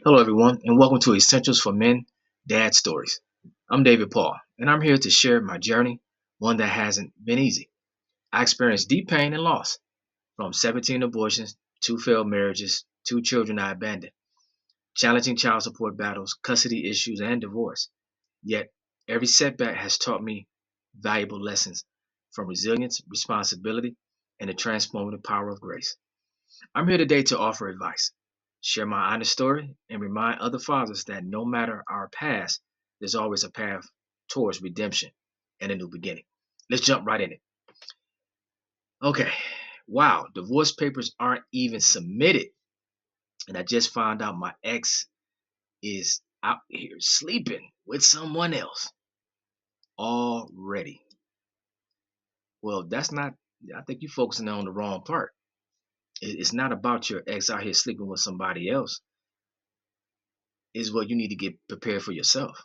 Hello, everyone, and welcome to Essentials for Men Dad Stories. I'm David Paul, and I'm here to share my journey, one that hasn't been easy. I experienced deep pain and loss, from 17 abortions, 2 failed marriages, 2 children I abandoned, challenging child support battles, custody issues, and divorce. Yet, every setback has taught me valuable lessons from resilience, responsibility, and the transformative power of grace. I'm here today to offer advice, share my honest story, and remind other fathers that no matter our past, there's always a path towards redemption and a new beginning. Let's jump right in it. Okay. Wow, divorce papers aren't even submitted. And I just found out my ex is out here sleeping with someone else already. Well, that's not, I think you're focusing on the wrong part. It's not about your ex out here sleeping with somebody else. Is what you need to get prepared for yourself.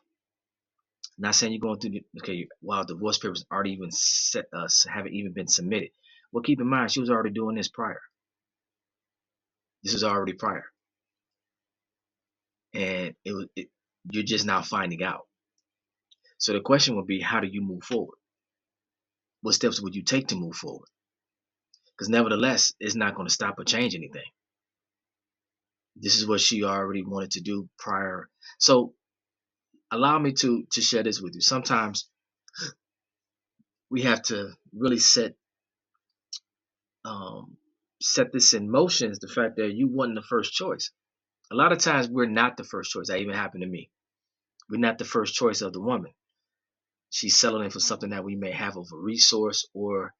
Not saying you're going through okay, while divorce papers aren't even haven't even been submitted. Well, keep in mind she was already doing this prior. This was already prior, and you're just now finding out. So the question would be, how do you move forward? What steps would you take to move forward? Because nevertheless, it's not going to stop or change anything. This is what she already wanted to do prior. So allow me to share this with you. Sometimes we have to really um, set this in motion is the fact that you wasn't the first choice. A lot of times we're not the first choice. That even happened to me. We're not the first choice of the woman. She's settling for something that we may have of a resource, or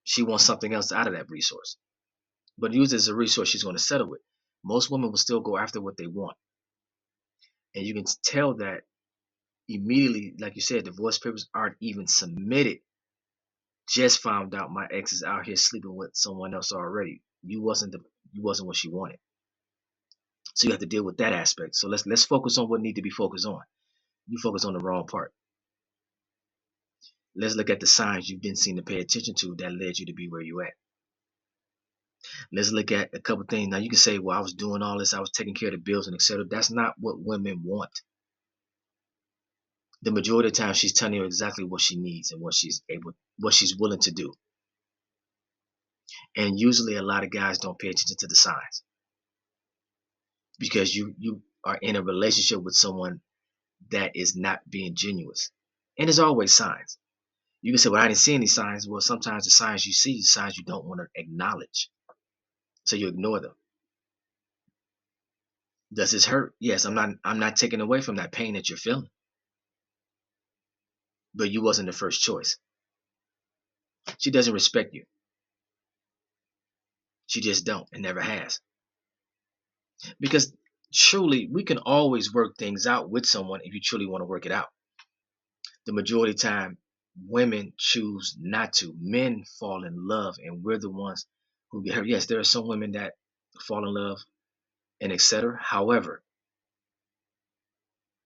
she wants something else out of that resource. But use it as a resource she's going to settle with. Most women will still go after what they want. And you can tell that immediately, like you said, divorce papers aren't even submitted. Just found out my ex is out here sleeping with someone else already. You wasn't what she wanted. So you have to deal with that aspect. So let's focus on what need to be focused on. You focus on the wrong part. Let's look at the signs you didn't seem to pay attention to that led you to be where you at. Let's look at a couple things. Now you can say, well, I was doing all this, I was taking care of the bills and etc. That's not what women want. The majority of the time she's telling you exactly what she needs and what she's willing to do. And usually a lot of guys don't pay attention to the signs because you are in a relationship with someone that is not being genuine. And there's always signs. You can say, well, I didn't see any signs. Well, sometimes the signs you see, the signs you don't want to acknowledge. So you ignore them. Does this hurt? Yes, I'm not taking away from that pain that you're feeling. But you wasn't the first choice. She doesn't respect you. She just don't and never has. Because truly, we can always work things out with someone if you truly want to work it out. The majority of the time, women choose not to. Men fall in love, and we're the ones who get hurt. Yes, there are some women that fall in love and etc. However,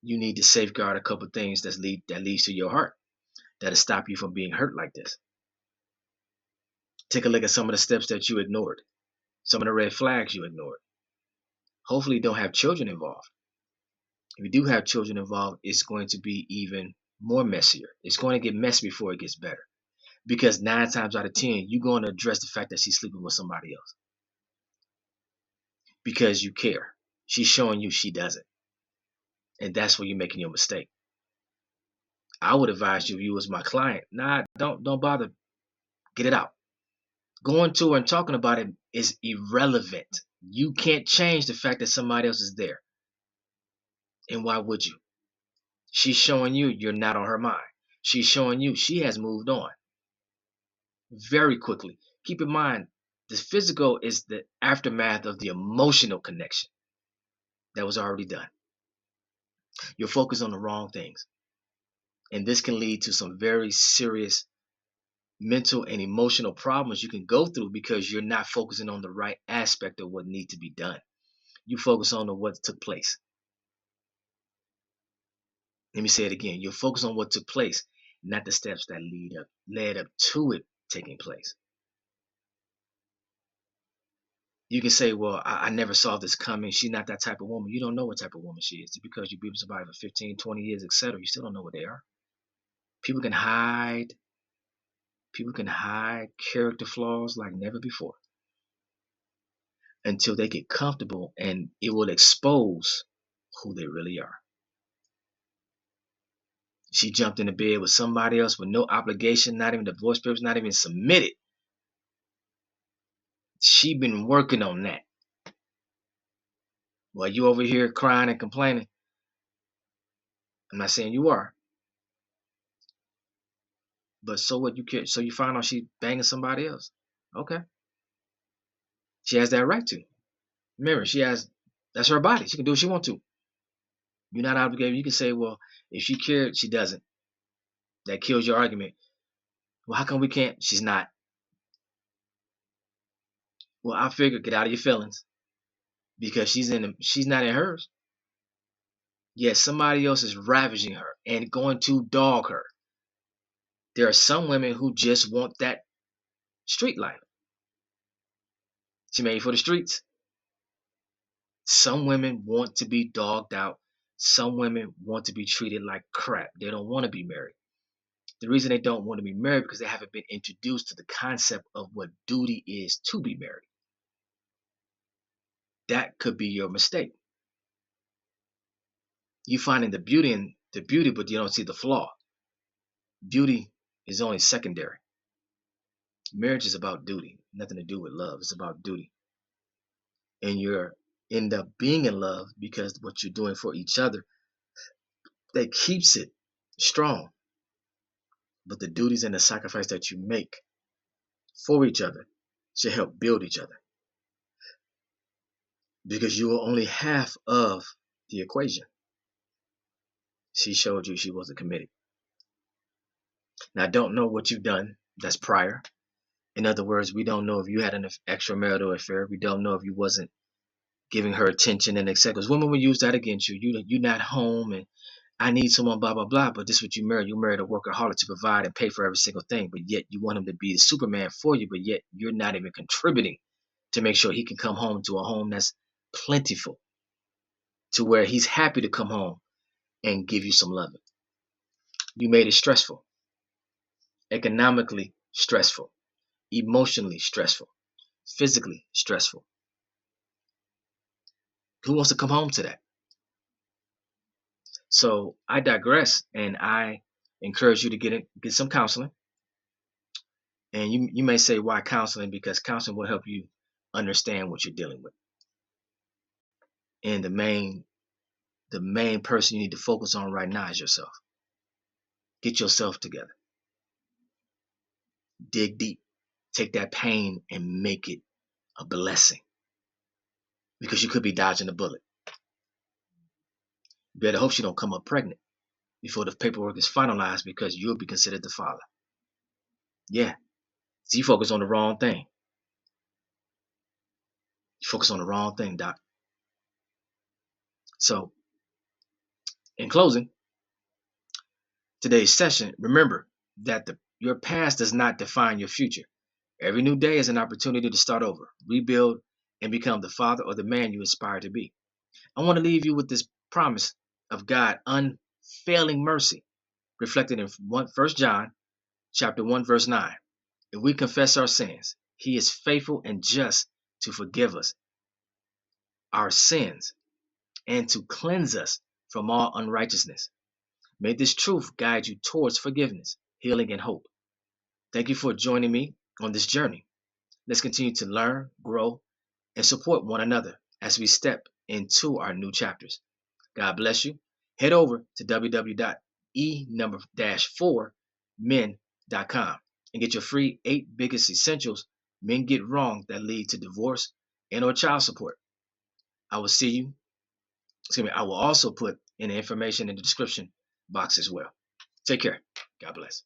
you need to safeguard a couple things that leads to your heart that'll stop you from being hurt like this. Take a look at some of the steps that you ignored, some of the red flags you ignored. Hopefully, you don't have children involved. If you do have children involved, it's going to be even more messier. It's going to get messy before it gets better. Because 9 times out of 10, you're going to address the fact that she's sleeping with somebody else because you care. She's showing you she doesn't. And that's where you're making your mistake. I would advise you, if you was my client, nah, don't bother. Get it out. Going to her and talking about it is irrelevant. You can't change the fact that somebody else is there. And why would you? She's showing you you're not on her mind. She's showing you she has moved on very quickly. Keep in mind, the physical is the aftermath of the emotional connection that was already done. You're focused on the wrong things. And this can lead to some very serious mental and emotional problems you can go through because you're not focusing on the right aspect of what needs to be done. You focus on what took place. Let me say it again. You're focused on what took place, not the steps that led up to it taking place. You can say, well, I never saw this coming. She's not that type of woman. You don't know what type of woman she is. Just because you've been with somebody for 15, 20 years, etc., you still don't know what they are. People can hide. People can hide character flaws like never before until they get comfortable, and it will expose who they really are. She jumped into bed with somebody else with no obligation, not even divorce papers, not even submitted. She been working on that. While you over here crying and complaining, I'm not saying you are, but so what? You care? So you find out she banging somebody else? Okay, she has that right to. Remember, that's her body. She can do what she want to. You're not obligated. You can say, well, if she cared, she doesn't. That kills your argument. Well, how come we can't? She's not. Well, I figure get out of your feelings because she's not in hers. Yes, somebody else is ravaging her and going to dog her. There are some women who just want that street life. She made for the streets. Some women want to be dogged out. Some women want to be treated like crap. They don't want to be married. The reason they don't want to be married because they haven't been introduced to the concept of what duty is to be married. That could be your mistake. You finding the beauty in the beauty, but you don't see the flaw. Beauty is only secondary. Marriage is about duty, nothing to do with love. It's about duty. And you're end up being in love because what you're doing for each other that keeps it strong. But the duties and the sacrifice that you make for each other should help build each other. Because you are only half of the equation. She showed you she wasn't committed. Now, I don't know what you've done that's prior. In other words, we don't know if you had an extramarital affair. We don't know if you wasn't giving her attention and etc. Because women will use that against you. You're not home and I need someone, blah, blah, blah. But this is what you marry. You married a workaholic to provide and pay for every single thing. But yet you want him to be the Superman for you. But yet you're not even contributing to make sure he can come home to a home that's plentiful, to where he's happy to come home and give you some loving. You made it stressful, economically stressful, emotionally stressful, physically stressful. Who wants to come home to that? So I digress, and I encourage you to get some counseling. And you may say, why counseling? Because counseling will help you understand what you're dealing with. And the main person you need to focus on right now is yourself. Get yourself together. Dig deep. Take that pain and make it a blessing. Because you could be dodging a bullet. You better hope she don't come up pregnant before the paperwork is finalized, because you'll be considered the father. Yeah. So you focus on the wrong thing. You focus on the wrong thing, Doc. So, in closing, today's session, remember that your past does not define your future. Every new day is an opportunity to start over, rebuild, and become the father or the man you aspire to be. I want to leave you with this promise of God, unfailing mercy, reflected in 1 John chapter 1, verse 9. If we confess our sins, he is faithful and just to forgive us our sins and to cleanse us from all unrighteousness. May this truth guide you towards forgiveness, healing, and hope. Thank you for joining me on this journey. Let's continue to learn, grow, and support one another as we step into our new chapters. God bless you. Head over to www.e4men.com and get your free 8 biggest essentials men get wrong that lead to divorce and or child support. I will also put in the information in the description box as well. Take care. God bless.